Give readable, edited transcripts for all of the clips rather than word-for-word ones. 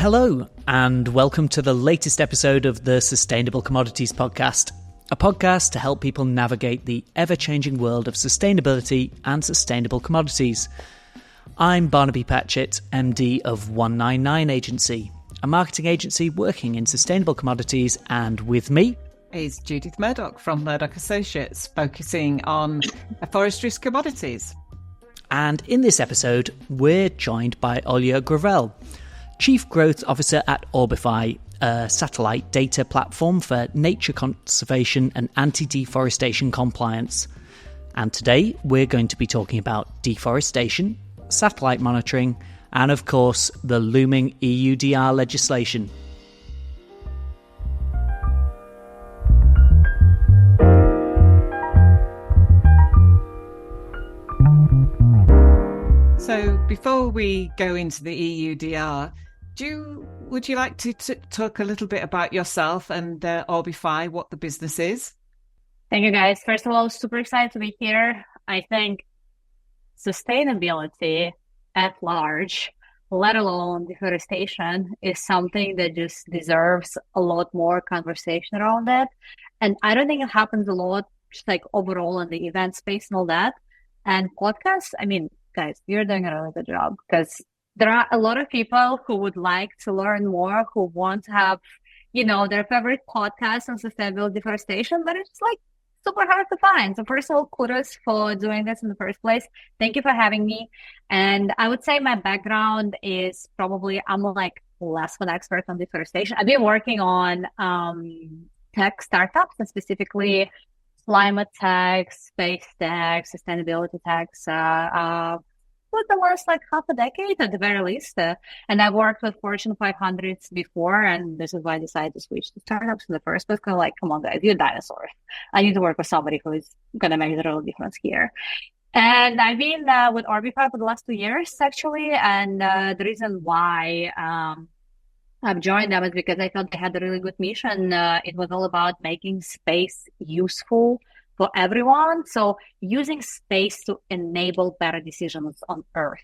Hello, and welcome to the latest episode of the Sustainable Commodities Podcast, a podcast to help people navigate the ever-changing world of sustainability and sustainable commodities. I'm Barnaby Patchett, MD of 199 Agency, a marketing agency working in sustainable commodities, and with me is Judith Murdoch from Murdoch Associates, focusing on forestry commodities. And in this episode, we're joined by Olya Grovel, Chief Growth Officer at Orbify, a satellite data platform for nature conservation and anti-deforestation compliance. And today we're going to be talking about deforestation, satellite monitoring, and of course the looming EUDR legislation. So before we go into the EUDR, would you like to talk a little bit about yourself and Orbify, what the business is? Thank you, guys. First of all, super excited to be here. I think sustainability at large, let alone deforestation, is something that just deserves a lot more conversation around that. And I don't think it happens a lot, just like overall in the event space and all that. And podcasts, I mean, guys, you're doing a really good job, because there are a lot of people who would like to learn more, who want to have, their favorite podcast on sustainable deforestation, but it's like super hard to find. So first of all, kudos for doing this in the first place. Thank you for having me. And I would say my background is probably, I'm like less of an expert on deforestation. I've been working on tech startups, and specifically climate tech, space tech, sustainability tech, for the last half a decade at the very least. And I've worked with Fortune 500s before, and this is why I decided to switch to startups in the first place. Kind of like, come on, guys, you're dinosaurs. I need to work with somebody who is going to make the real difference here. And I've been with Orbify for the last 2 years, actually. And the reason why I've joined them is because I thought they had a really good mission. It was all about making space useful for everyone. So using space to enable better decisions on Earth.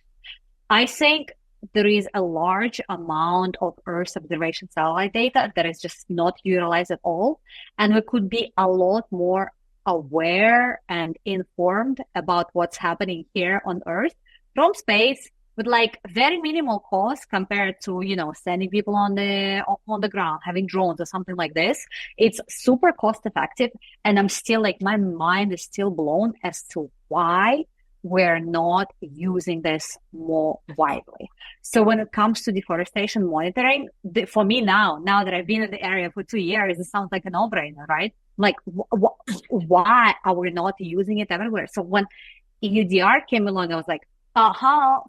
I think there is a large amount of Earth observation satellite data that is just not utilized at all. And we could be a lot more aware and informed about what's happening here on Earth from space, with very minimal cost compared to, sending people on the ground, having drones or something like this. It's super cost effective. And I'm still my mind is still blown as to why we're not using this more widely. So when it comes to deforestation monitoring, for me now that I've been in the area for 2 years, it sounds like a no-brainer, right? Why are we not using it everywhere? So when EUDR came along, I was like,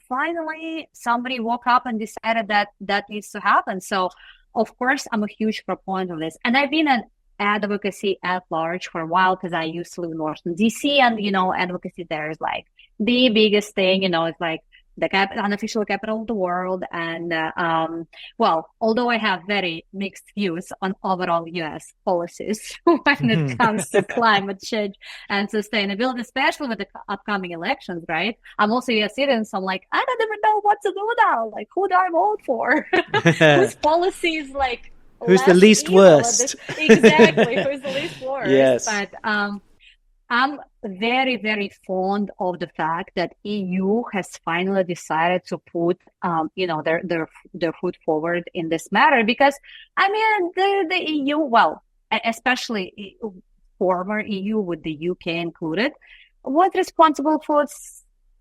finally somebody woke up and decided that needs to happen. So of course I'm a huge proponent of this. And I've been an advocacy at large for a while, because I used to live in Washington, DC, and advocacy there is the biggest thing, it's the unofficial capital of the world. And although I have very mixed views on overall US policies when it comes to climate change and sustainability, especially with the upcoming elections, right? I'm also a US citizen, so I'm I don't even know what to do now. Who do I vote for? Whose policies who's the least worst? Exactly, who's the least worst? Yes. But I'm very, very fond of the fact that EU has finally decided to put, their foot forward in this matter, because the EU, especially former EU with the UK included, was responsible for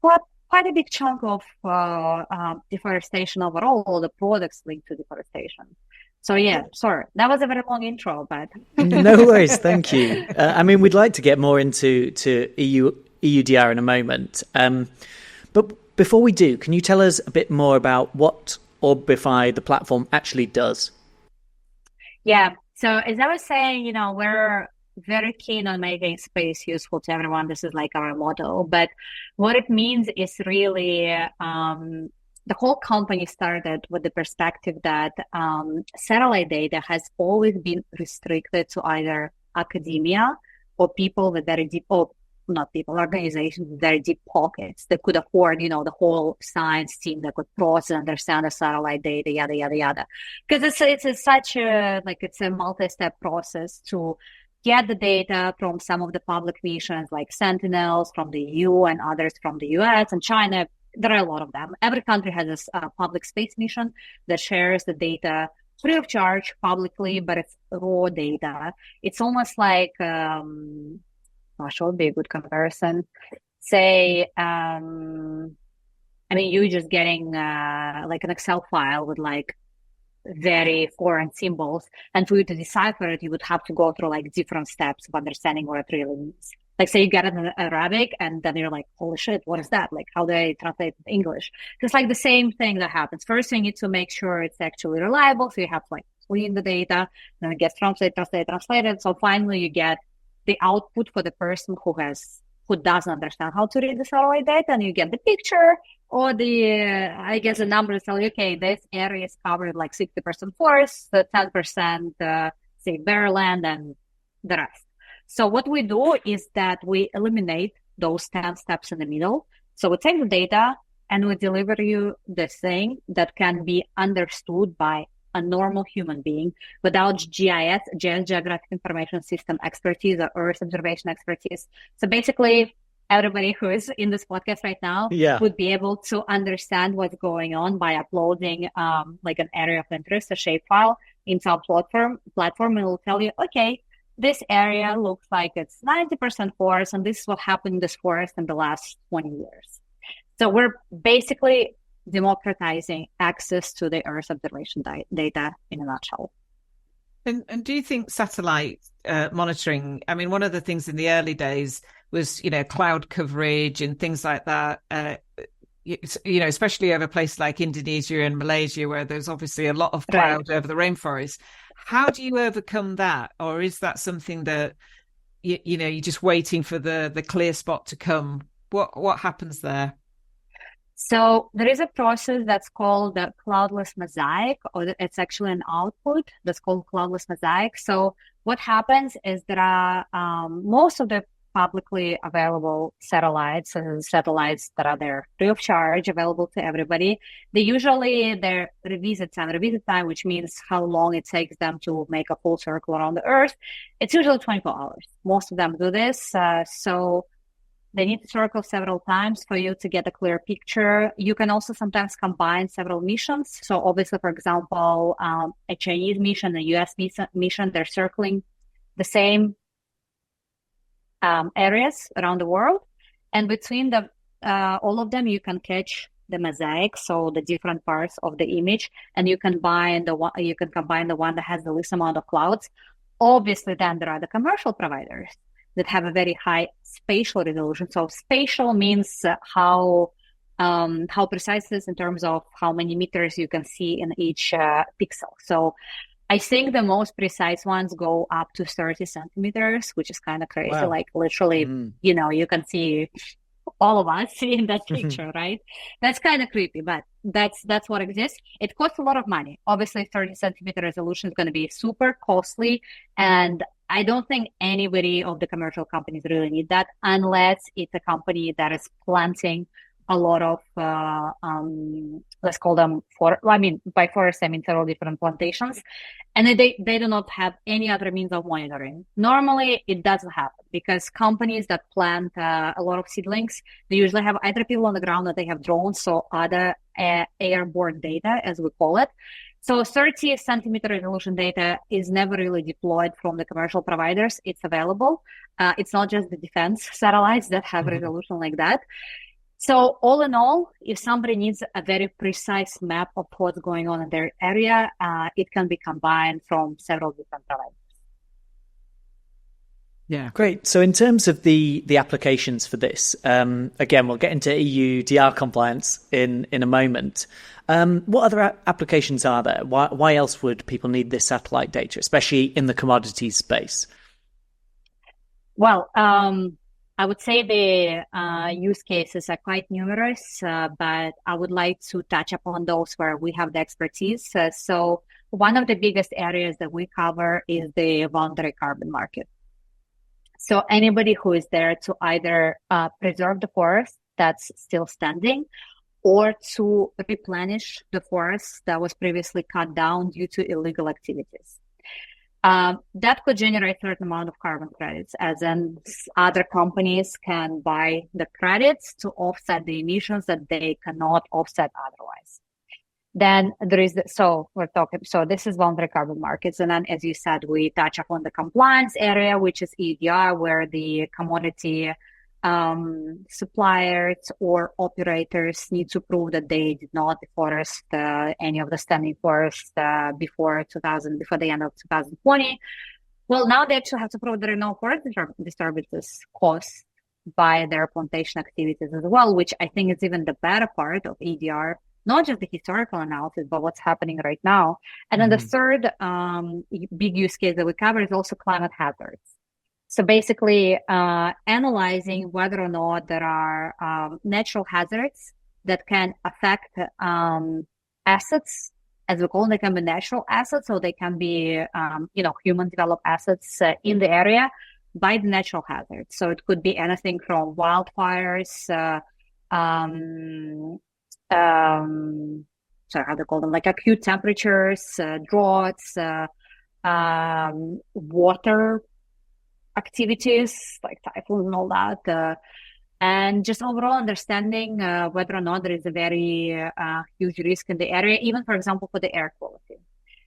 quite a big chunk of deforestation overall, all the products linked to deforestation. So yeah, sorry, that was a very long intro, but no worries, thank you. We'd like to get more into EUDR in a moment, but before we do, can you tell us a bit more about what Orbify, the platform, actually does? Yeah, so as I was saying, we're very keen on making space useful to everyone. This is our motto, but what it means is really the whole company started with the perspective that satellite data has always been restricted to either academia or people with very deep, or organizations with very deep pockets that could afford, the whole science team that could process and understand the satellite data, yada, yada, yada. Because it's a multi-step process to get the data from some of the public missions like Sentinels from the EU and others from the US and China. There are a lot of them. Every country has this public space mission that shares the data free of charge publicly, but it's raw data. It's almost like, what would be a good comparison? Say, you're just getting like an Excel file with like very foreign symbols, and for you to decipher it, you would have to go through like different steps of understanding what it really means. Like, say you get it in Arabic, and then you're like, holy shit, what is that? Like, how do I translate it to English? It's like the same thing that happens. First, you need to make sure it's actually reliable. So you have to like clean the data, then it gets translated. So finally you get the output for the person who doesn't understand how to read the satellite data, and you get the picture or the numbers tell you, okay, this area is covered like 60% forest, 10% say bare land, and the rest. So what we do is that we eliminate those 10 steps in the middle. So we take the data and we deliver you the thing that can be understood by a normal human being without GIS, Geographic Information System expertise or Earth observation expertise. So basically, everybody who is in this podcast right now would be able to understand what's going on by uploading like an area of interest, a shapefile, into our platform, and it will tell you, okay, this area looks like it's 90% forest, and this is what happened in this forest in the last 20 years. So we're basically democratizing access to the Earth observation data in a nutshell. And do you think satellite monitoring, one of the things in the early days was, cloud coverage and things like that, especially over places like Indonesia and Malaysia, where there's obviously a lot of cloud over the rainforest. How do you overcome that? Or is that something that, you're just waiting for the clear spot to come? What happens there? So there is a process that's called the cloudless mosaic, or it's actually an output that's called cloudless mosaic. So what happens is there are most of the publicly available satellites that are there free of charge, available to everybody. Their revisit time, which means how long it takes them to make a full circle around the Earth. It's usually 24 hours. Most of them do this. So they need to circle several times for you to get a clear picture. You can also sometimes combine several missions. So obviously, for example, a Chinese mission, a US mission, they're circling the same areas around the world, and between all of them you can catch the mosaic, so the different parts of the image, and you can combine the one that has the least amount of clouds. Obviously, then there are the commercial providers that have a very high spatial resolution. So spatial means how precise it is in terms of how many meters you can see in each pixel. So I think the most precise ones go up to 30 centimeters, which is kind of crazy. Wow. Like literally, you can see all of us in that picture, right? That's kind of creepy, but that's what exists. It costs a lot of money. Obviously, 30 centimeter resolution is going to be super costly. And I don't think anybody of the commercial companies really need that, unless it's a company that is planting a lot of, let's call them, by forest, I mean several different plantations, and they do not have any other means of monitoring. Normally, it doesn't happen because companies that plant a lot of seedlings, they usually have either people on the ground or they have drones, so other airborne data, as we call it. So 30 centimeter resolution data is never really deployed from the commercial providers. It's available. It's not just the defense satellites that have resolution like that. So all in all, if somebody needs a very precise map of what's going on in their area, it can be combined from several different providers. Yeah, great. So in terms of the applications for this, again, we'll get into EUDR compliance in a moment. What other applications are there? Why else would people need this satellite data, especially in the commodities space? Well, I would say the use cases are quite numerous, but I would like to touch upon those where we have the expertise. So one of the biggest areas that we cover is the voluntary carbon market. So anybody who is there to either preserve the forest that's still standing, or to replenish the forest that was previously cut down due to illegal activities. That could generate a certain amount of carbon credits, as in other companies can buy the credits to offset the emissions that they cannot offset otherwise. Then there is so this is voluntary carbon markets. And then, as you said, we touch upon the compliance area, which is EUDR, where the commodity suppliers or operators need to prove that they did not deforest any of the standing forest before the end of 2020. Well, now they actually have to prove there are no forest disturbances caused by their plantation activities as well, which I think is even the better part of EUDR. Not just the historical analysis, but what's happening right now. And then the third big use case that we cover is also climate hazards. So basically analyzing whether or not there are natural hazards that can affect assets, as we call them. They can be natural assets, or they can be, human developed assets in the area by the natural hazards. So it could be anything from wildfires, how they call them, like acute temperatures, droughts, water activities like typhoons and all that, and just overall understanding whether or not there is a very huge risk in the area, even for example for the air quality.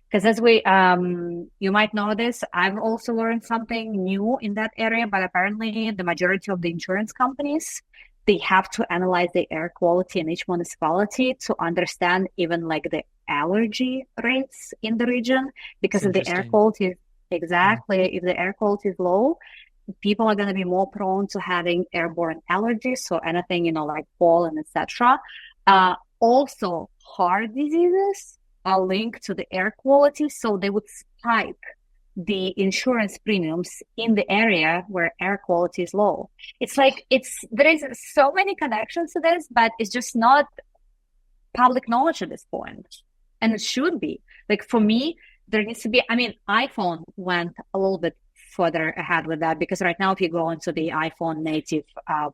Because as you might know this, I've also learned something new in that area, but apparently the majority of the insurance companies, they have to analyze the air quality in each municipality to understand even like the allergy rates in the region, because if the air quality if the air quality is low, people are going to be more prone to having airborne allergies. So anything, like pollen, etc. Also, heart diseases are linked to the air quality, so they would spike the insurance premiums in the area where air quality is low. There is so many connections to this, but it's just not public knowledge at this point. And it should be. Like for me, there needs to be, iPhone went a little bit further ahead with that, because right now if you go into the iPhone native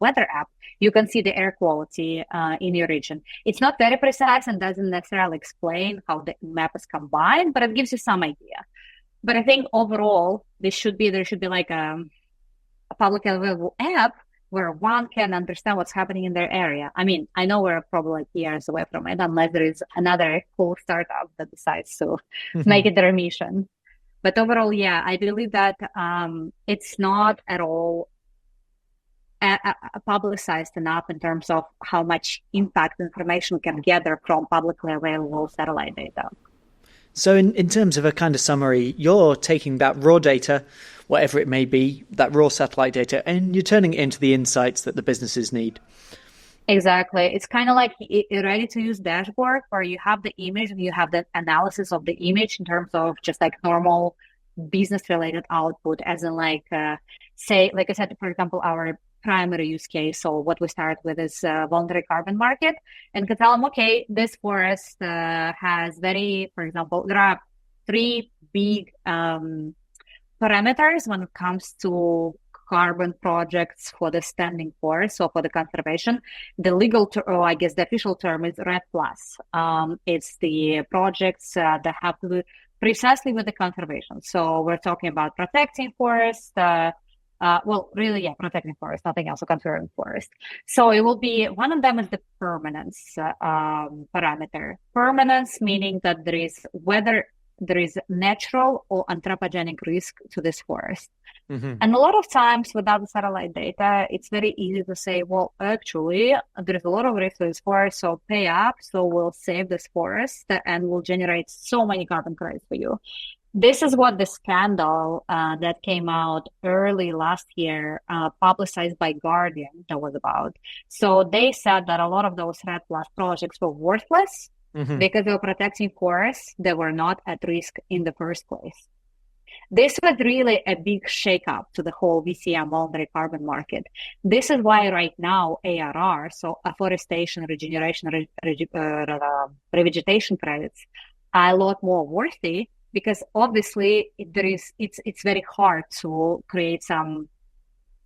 weather app, you can see the air quality in your region. It's not very precise and doesn't necessarily explain how the map is combined, but it gives you some idea. But I think overall, there should be like a publicly available app where one can understand what's happening in their area. I know we're probably like years away from it, unless there is another cool startup that decides to make it their mission. But overall, yeah, I believe that it's not at all publicized enough in terms of how much impact information we can gather from publicly available satellite data. So in terms of a kind of summary, you're taking that raw data, whatever it may be, that raw satellite data, and you're turning it into the insights that the businesses need. Exactly. It's kind of like a ready-to-use dashboard where you have the image and you have the analysis of the image in terms of just like normal business-related output, as in say, like I said, for example, our primary use case. So what we start with is voluntary carbon market, and can tell them, okay, this forest has for example, there are three big parameters when it comes to carbon projects for the standing forest, so for the conservation. The legal the official term is REDD+. It's the projects that have to do precisely with the conservation. So we're talking about protecting forest, protecting forest, nothing else, so conserving forest. So it will be, one of them is the permanence parameter. Permanence meaning that whether there is natural or anthropogenic risk to this forest. Mm-hmm. And a lot of times without the satellite data, it's very easy to say, well, actually, there's a lot of risk to this forest, so pay up, so we'll save this forest and we'll generate so many carbon credits for you. This is what the scandal that came out early last year, publicized by Guardian, that was about. So they said that a lot of those REDD+ projects were worthless because they were protecting forests that were not at risk in the first place. This was really a big shakeup to the whole VCM, voluntary carbon market. This is why right now ARR, so afforestation, regeneration, revegetation credits, are a lot more worthy, because obviously it's very hard to create some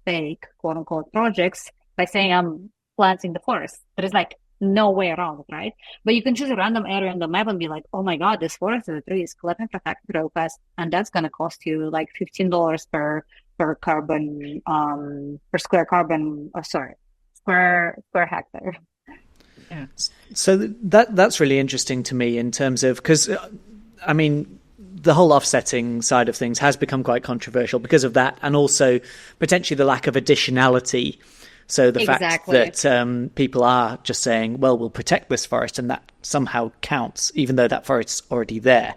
fake quote unquote projects by saying I'm planting the forest. There is like no way around it, right? But you can choose a random area on the map and be like, oh my God, this forest is at risk. Let me protect it real fast. And that's going to cost you like $15 per carbon, per square carbon, square hectare. Yeah. So that's really interesting to me in terms of, because I mean, the whole offsetting side of things has become quite controversial because of that, and also potentially the lack of additionality. So the fact that people are just saying, well, we'll protect this forest, and that somehow counts, even though that forest's already there.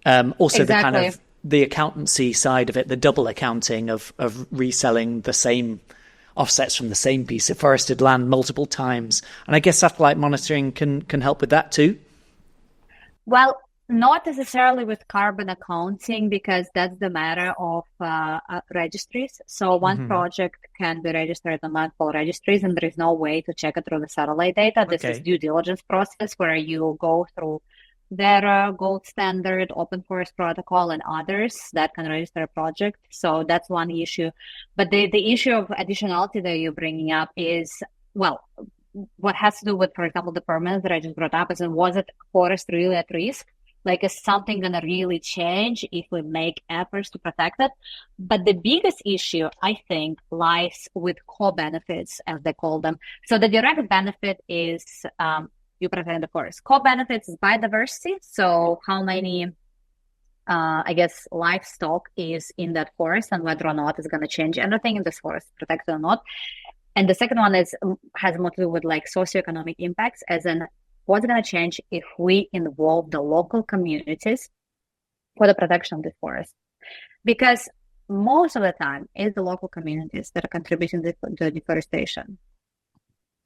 Also, the kind of the accountancy side of it, the double accounting of reselling the same offsets from the same piece of forested land multiple times. And I guess satellite monitoring can help with that too. Well, not necessarily with carbon accounting, because that's the matter of registries. So one project can be registered on multiple registries, and there is no way to check it through the satellite data. This is due diligence process where you go through their gold standard, open forest protocol, and others that can register a project. So that's one issue. But the issue of additionality that you're bringing up is, well, what has to do with, for example, the permanence that I just brought up is, was it forest really at risk? Like, is something going to really change if we make efforts to protect it? But the biggest issue, I think, lies with co-benefits, as they call them. So the direct benefit is you protect the forest. Co-benefits is biodiversity. So how many, livestock is in that forest, and whether or not it's going to change anything in this forest, protected or not. And the second one has more to do with like socioeconomic impacts, as in, what's going to change if we involve the local communities for the protection of the forest? Because most of the time, it's the local communities that are contributing to the deforestation.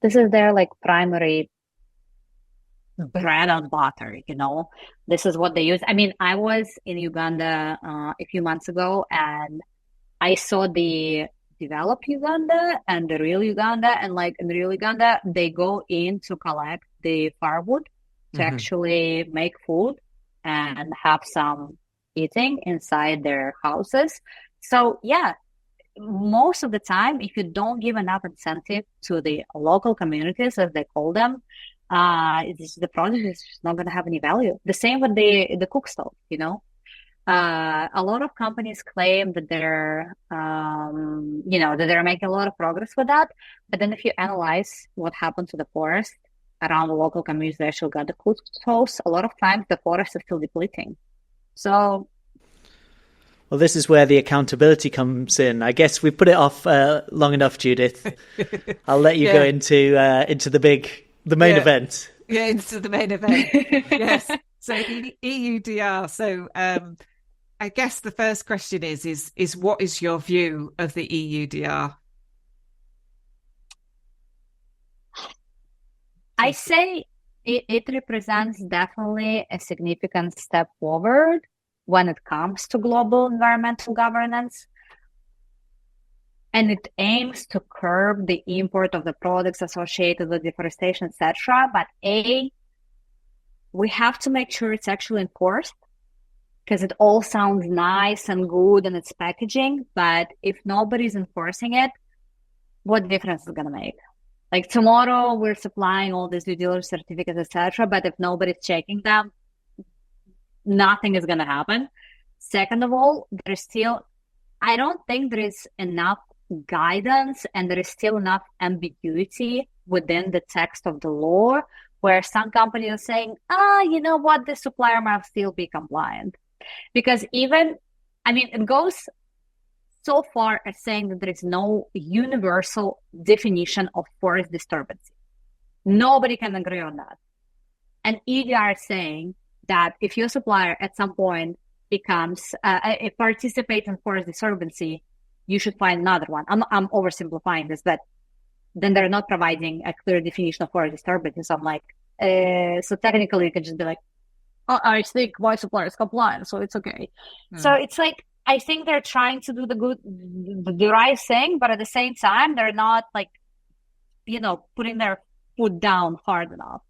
This is their like primary bread and butter, you know? This is what they use. I mean, I was in Uganda a few months ago, and I saw the developed Uganda and the real Uganda. And like in the real Uganda, they go in to collect the firewood to actually make food and have some eating inside their houses. So yeah, most of the time, if you don't give enough incentive to the local communities, as they call them, the project is just not going to have any value. The same with the cook stove, you know. A lot of companies claim that they're making a lot of progress with that. But then if you analyze what happened to the forest around the local communities that actually got the cook stoves, a lot of times the forest is still depleting. So, well, this is where the accountability comes in. I guess we put it off long enough, Judith. I'll let you go into the main event. Yeah, into the main event. Yes. So EUDR. So I guess the first question is what is your view of the EUDR? I say it represents definitely a significant step forward when it comes to global environmental governance. And it aims to curb the import of the products associated with deforestation, etc. But we have to make sure it's actually enforced, because it all sounds nice and good and it's packaging. But if nobody's enforcing it, what difference is it going to make? Like tomorrow, we're supplying all these due diligence certificates, etc. But if nobody's checking them, nothing is going to happen. Second of all, I don't think there is enough guidance, and there is still enough ambiguity within the text of the law, where some companies are saying, you know what, the supplier might still be compliant. Because it goes so far as saying that there is no universal definition of forest disturbance. Nobody can agree on that. And EUDR is saying that if your supplier at some point becomes participates in forest disturbance, you should find another one. I'm oversimplifying this, but then they're not providing a clear definition of forest disturbance. So I'm like, so technically you can just be like, I think my supplier is compliant, so it's okay. So it's like, I think they're trying to do the right thing, but at the same time, they're not like, putting their foot down hard enough.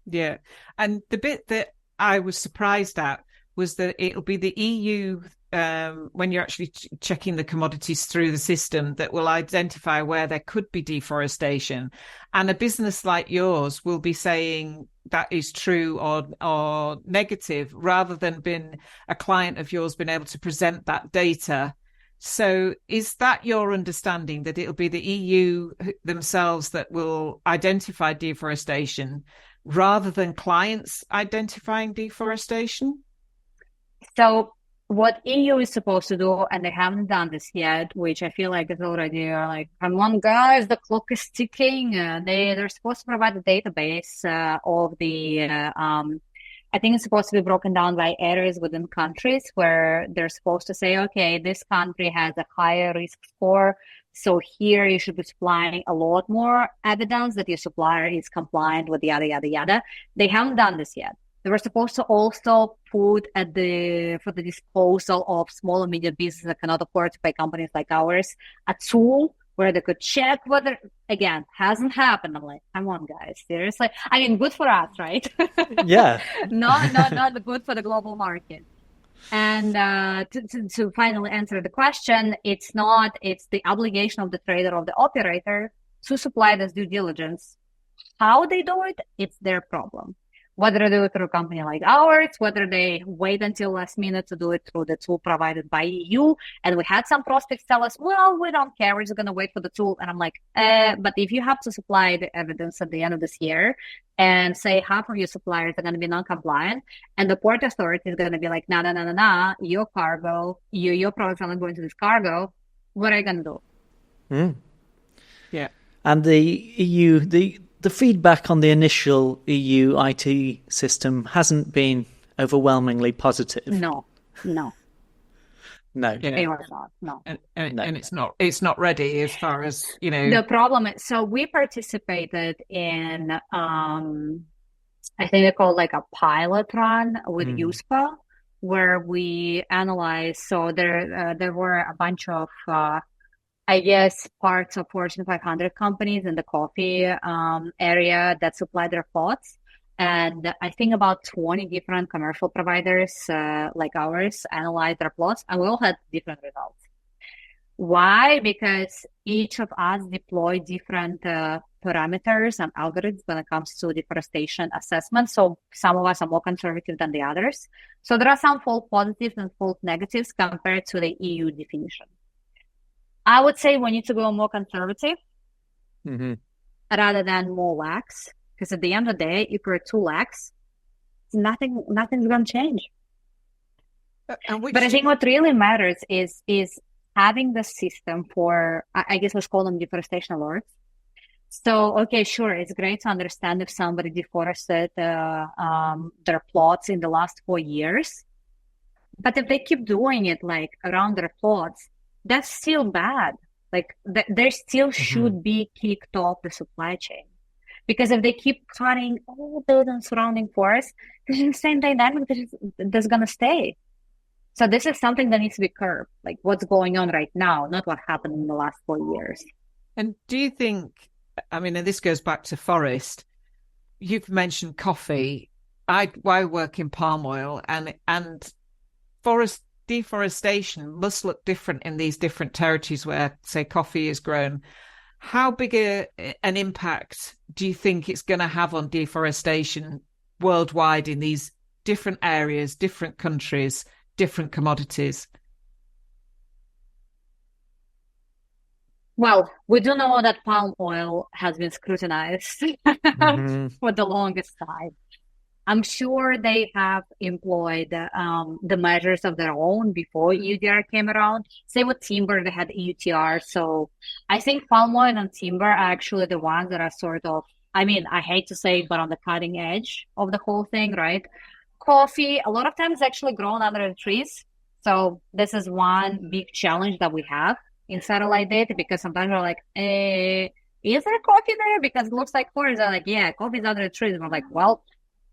Yeah. And the bit that I was surprised at was that it'll be the EU when you're actually checking the commodities through the system, that will identify where there could be deforestation. And a business like yours will be saying that is true or negative, rather than being a client of yours being able to present that data. So is that your understanding, that it'll be the EU themselves that will identify deforestation rather than clients identifying deforestation? So what EU is supposed to do, and they haven't done this yet, which I feel like is already like, come on, guys, the clock is ticking. They're supposed to provide a database of the, I think it's supposed to be broken down by areas within countries, where they're supposed to say, okay, this country has a higher risk score, so here you should be supplying a lot more evidence that your supplier is compliant with yada, yada, yada. They haven't done this yet. They were supposed to also put for the disposal of small and medium businesses that cannot afford to pay companies like ours, a tool where they could check whether, again, hasn't happened. I'm like, come on, guys, seriously. I mean, good for us, right? Yeah. not good for the global market. And to finally answer the question, it's the obligation of the trader, of the operator, to supply this due diligence. How they do it, it's their problem. Whether they do it through a company like ours, whether they wait until last minute to do it through the tool provided by EU. And we had some prospects tell us, well, we don't care, we're just going to wait for the tool. And I'm like, but if you have to supply the evidence at the end of this year and say half of your suppliers are going to be non-compliant, and the port authority is going to be like, no, your cargo, your products are not going to this cargo, what are you going to do? Mm. Yeah. And the EU, the feedback on the initial EU IT system hasn't been overwhelmingly positive. No. Yeah. It was not. No. And it's not ready, as far as, you know. The problem is, so we participated in, I think they call like a pilot run with USPA, where we analyzed. So there were a bunch of, I guess, parts of Fortune 500 companies in the coffee area that supply their pods. And I think about 20 different commercial providers like ours analyzed their plots, and we all had different results. Why? Because each of us deployed different parameters and algorithms when it comes to deforestation assessment. So some of us are more conservative than the others. So there are some false positives and false negatives compared to the EU definition. I would say we need to go more conservative rather than more lax, because at the end of the day, if we're too lax, nothing's going to change. But I think what really matters is having the system for, I guess let's call them deforestation alerts. So, okay, sure, it's great to understand if somebody deforested their plots in the last 4 years. But if they keep doing it like around their plots, that's still bad. Like there still should be kicked off the supply chain. Because if they keep cutting all the surrounding forests, there's the same dynamic that's going to stay. So this is something that needs to be curbed, like what's going on right now, not what happened in the last 4 years. And do you think, I mean, and this goes back to forest, you've mentioned coffee. I work in palm oil, and forest deforestation must look different in these different territories where, say, coffee is grown. How big an impact do you think it's going to have on deforestation worldwide in these different areas, different countries, different commodities? Well, we do know that palm oil has been scrutinized for the longest time. I'm sure they have employed the measures of their own before EUDR came around. Same with timber, they had EUDR. So I think palm oil and timber are actually the ones that are sort of, I mean, I hate to say, but on the cutting edge of the whole thing, right? Coffee, a lot of times actually grown under the trees. So this is one big challenge that we have in satellite data, because sometimes we're like, is there coffee there? Because it looks like forest. They're like, yeah, coffee's under the trees. And we're like, well,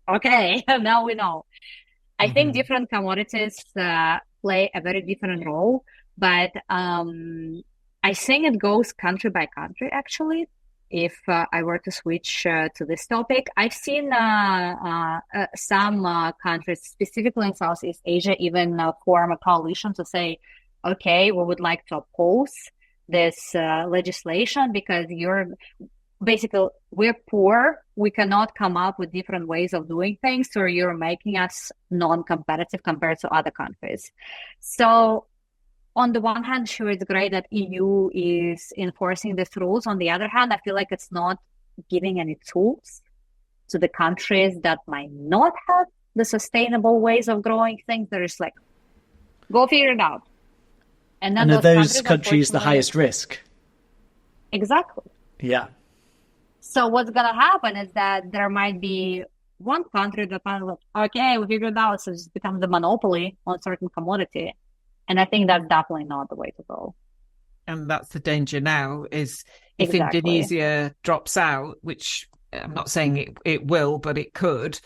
okay, now we know. I think different commodities play a very different role, but I think it goes country by country, actually. if I were to switch to this topic, I've seen some countries, specifically in Southeast Asia, even form a coalition to say, okay, we would like to oppose this legislation because we're poor. We cannot come up with different ways of doing things. So you're making us non-competitive compared to other countries. So on the one hand, sure, it's great that EU is enforcing these rules. On the other hand, I feel like it's not giving any tools to the countries that might not have the sustainable ways of growing things. They're just like, go figure it out. And are those countries the highest risk? Exactly. Yeah. So what's going to happen is that there might be one country that kind of like, okay, we figured it out, so it becomes the monopoly on a certain commodity. And I think that's definitely not the way to go. And that's the danger now, is if Indonesia drops out, which I'm not saying it will, but it could,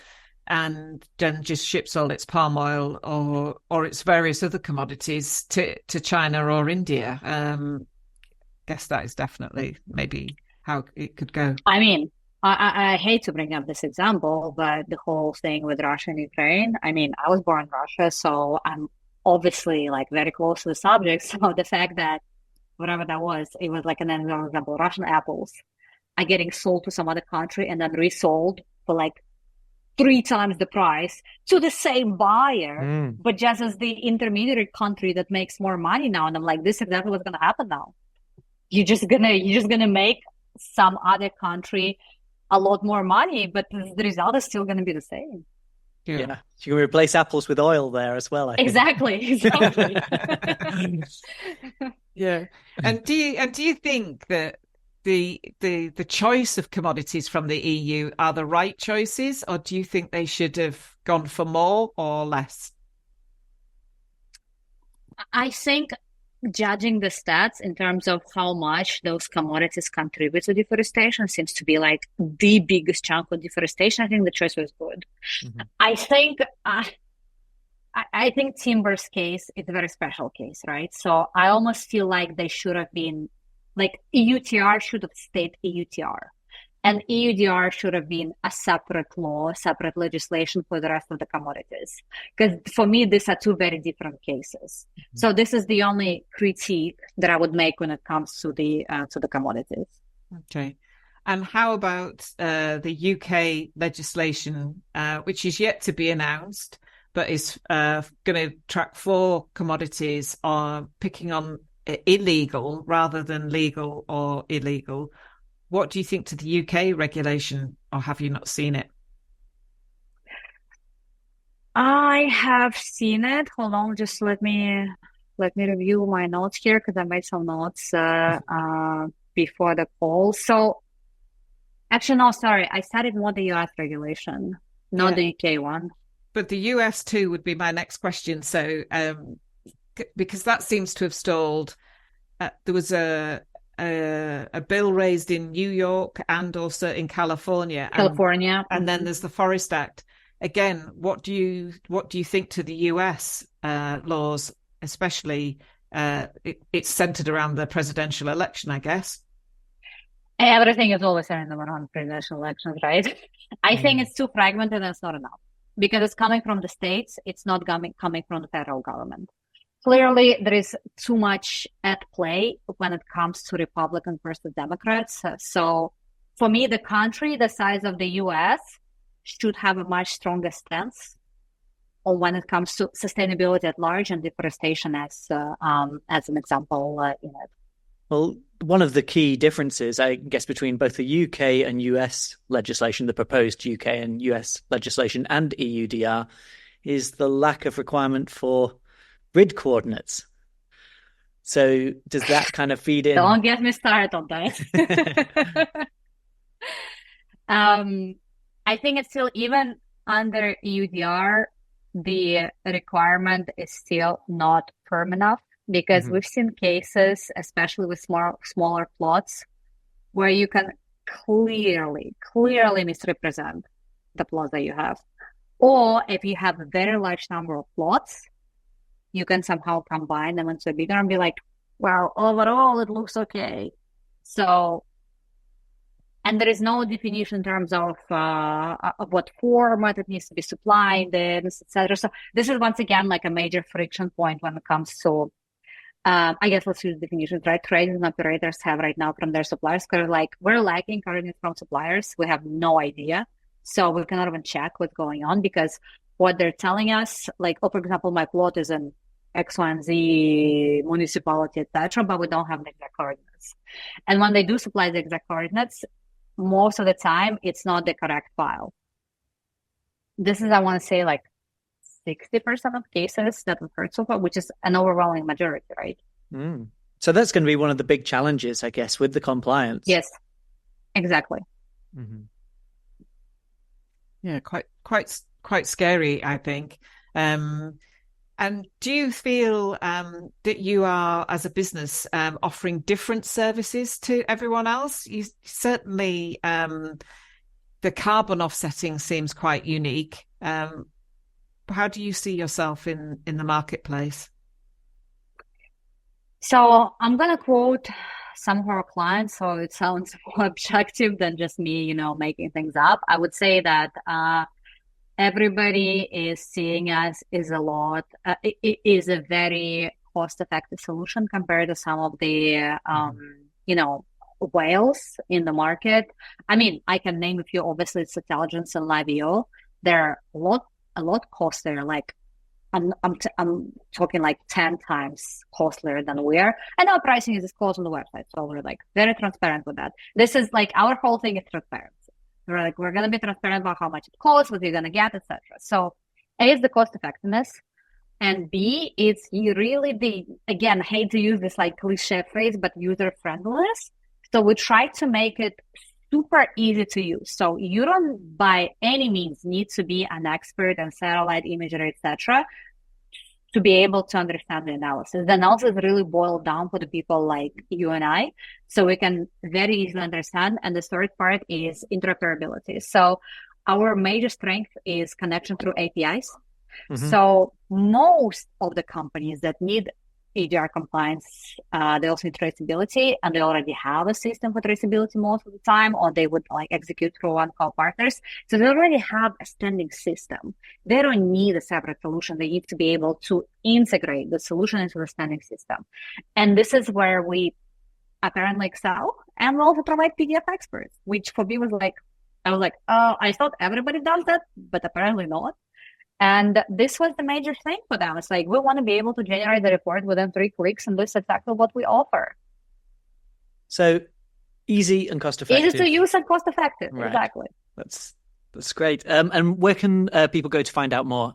and then just ships all its palm oil or its various other commodities to China or India. Guess that is definitely maybe how it could go. I mean, I hate to bring up this example, but the whole thing with Russia and Ukraine, I mean, I was born in Russia, so I'm obviously like very close to the subject. So the fact that whatever that was, it was like an example, Russian apples are getting sold to some other country and then resold for like 3 times the price to the same buyer, but just as the intermediary country that makes more money now. And I'm like, this is exactly what's going to happen now. You're just gonna make some other country a lot more money, but the result is still going to be the same. Yeah. So you can replace apples with oil there as well, I think. Exactly. Yeah. And do you think that the choice of commodities from the EU are the right choices, or do you think they should have gone for more or less? I think, judging the stats in terms of how much those commodities contribute to deforestation seems to be like the biggest chunk of deforestation. I think the choice was good. Mm-hmm. I think timber's case is a very special case, right? So I almost feel like they should have been like EUDR should have stayed EUDR. And EUDR should have been a separate law, separate legislation for the rest of the commodities. Because for me, these are 2 very different cases. Mm-hmm. So this is the only critique that I would make when it comes to the commodities. Okay. And how about the UK legislation, which is yet to be announced, but is going to track 4 commodities picking on illegal rather than legal or illegal? What do you think to the UK regulation, or have you not seen it? I have seen it. Hold on, just let me review my notes here because I made some notes before the call. So, actually, no, sorry, I studied more the US regulation, not the UK one. But the US too would be my next question. So, because that seems to have stalled. There was a bill raised in New York and also in California. And then there's the Forest Act. Again, what do you think to the US laws, especially it's centered around the presidential election, I guess? Everything is always centered around presidential elections, right? I think it's too fragmented and it's not enough because it's coming from the states. It's not coming from the federal government. Clearly, there is too much at play when it comes to Republicans versus Democrats. So for me, the country the size of the US should have a much stronger stance on when it comes to sustainability at large and deforestation as an example in it. Well, one of the key differences, I guess, between both the UK and US legislation, the proposed UK and US legislation and EUDR, is the lack of requirement for grid coordinates. So does that kind of feed in? Don't get me started on that. I think it's still, even under EUDR, the requirement is still not firm enough because we've seen cases, especially with smaller plots, where you can clearly misrepresent the plot that you have. Or if you have a very large number of plots, you can somehow combine them into a bigger and be like, well, overall, it looks okay. So And there is no definition in terms of what format it needs to be supplied in, etc. So this is once again like a major friction point when it comes to, I guess let's use definitions, right? Traders and operators have right now from their suppliers, because like we're lacking coordinates from suppliers. We have no idea. So we cannot even check what's going on, because what they're telling us, like, oh, for example, my plot is in X, Y, and Z municipality, etc., but we don't have the exact coordinates. And when they do supply the exact coordinates, most of the time it's not the correct file. This is, I want to say, like 60% of cases that we've heard so far, which is an overwhelming majority, right? So that's going to be one of the big challenges, I guess, with the compliance. Yes, exactly. Mm-hmm. Yeah, quite scary, I think. And do you feel that you are, as a business, offering different services to everyone else? You certainly, the carbon offsetting seems quite unique. How do you see yourself in the marketplace? So I'm going to quote some of our clients, so it sounds more objective than just me, making things up. I would say that everybody is seeing us is it is a very cost-effective solution compared to some of the, whales in the market. I mean, I can name a few. Obviously, it's Intelligence and Livio. They're a lot costlier. Like I'm talking like 10 times costlier than we are. And our pricing is disclosed on the website, so we're like very transparent with that. This is like our whole thing is transparency. We're going to be transparent about how much it costs, what you're going to get, etc. So A is the cost effectiveness, and B, it's really again, I hate to use this like cliche phrase, but user friendliness. So we try to make it super easy to use. So you don't by any means need to be an expert in satellite imagery, etc., to be able to understand the analysis. The analysis really boiled down for the people like you and I, so we can very easily understand. And the third part is interoperability. So our major strength is connection through APIs. Mm-hmm. So most of the companies that need EUDR compliance, they also need traceability, and they already have a system for traceability most of the time, or they would like execute through one-call partners. So they already have a standing system. They don't need a separate solution. They need to be able to integrate the solution into the standing system. And this is where we apparently excel. And we also provide PDF experts, which for me was like, I thought everybody does that, but apparently not. And this was the major thing for them. It's like, we want to be able to generate the report within 3 clicks, and this is exactly what we offer. So easy and cost effective. Easy to use and cost effective. Right. Exactly. That's great. And where can people go to find out more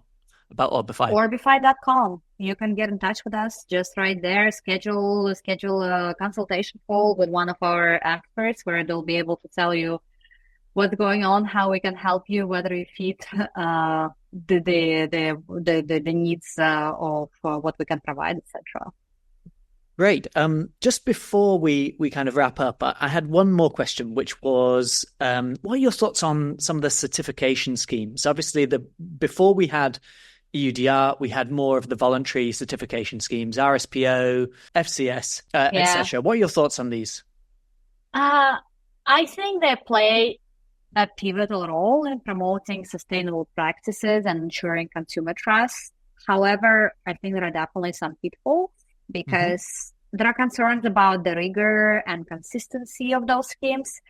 about Orbify? Orbify.com. You can get in touch with us just right there. Schedule a consultation call with one of our experts, where they'll be able to tell you what's going on, how we can help you, whether you fit the needs of what we can provide, etc. Great. Just before we kind of wrap up, I had one more question, which was, what are your thoughts on some of the certification schemes? Obviously, before we had EUDR, we had more of the voluntary certification schemes, RSPO, FCS, etc. What are your thoughts on these? I think they play a pivotal role in promoting sustainable practices and ensuring consumer trust. However, I think there are definitely some pitfalls, because there are concerns about the rigor and consistency of those schemes,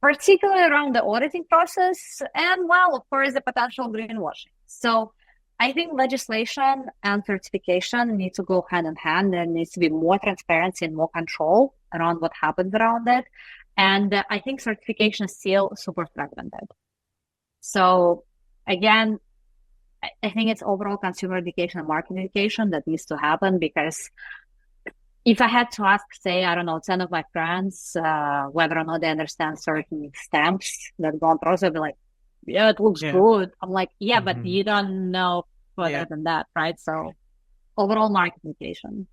particularly around the auditing process and, well, of course, the potential greenwashing. So I think legislation and certification need to go hand in hand. There needs to be more transparency and more control around what happens around it. And I think certification is still super fragmented. So again, I think it's overall consumer education and market education that needs to happen, because if I had to ask, say, 10 of my friends, whether or not they understand certain stamps that go on process, they'll be like, yeah, it looks good. I'm like, but you don't know further than that, right? So overall market education.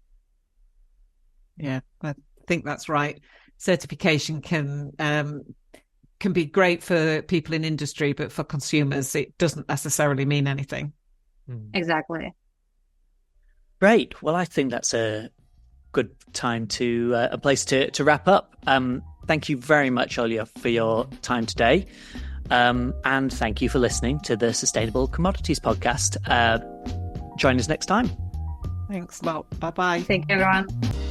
Yeah, I think that's right. Certification can be great for people in industry, but for consumers, it doesn't necessarily mean anything. Exactly. Great. Well, I think that's a good time a place to wrap up. Thank you very much, Olya, for your time today. And thank you for listening to the Sustainable Commodities Podcast. Join us next time. Thanks a lot. Bye-bye. Thank you, everyone.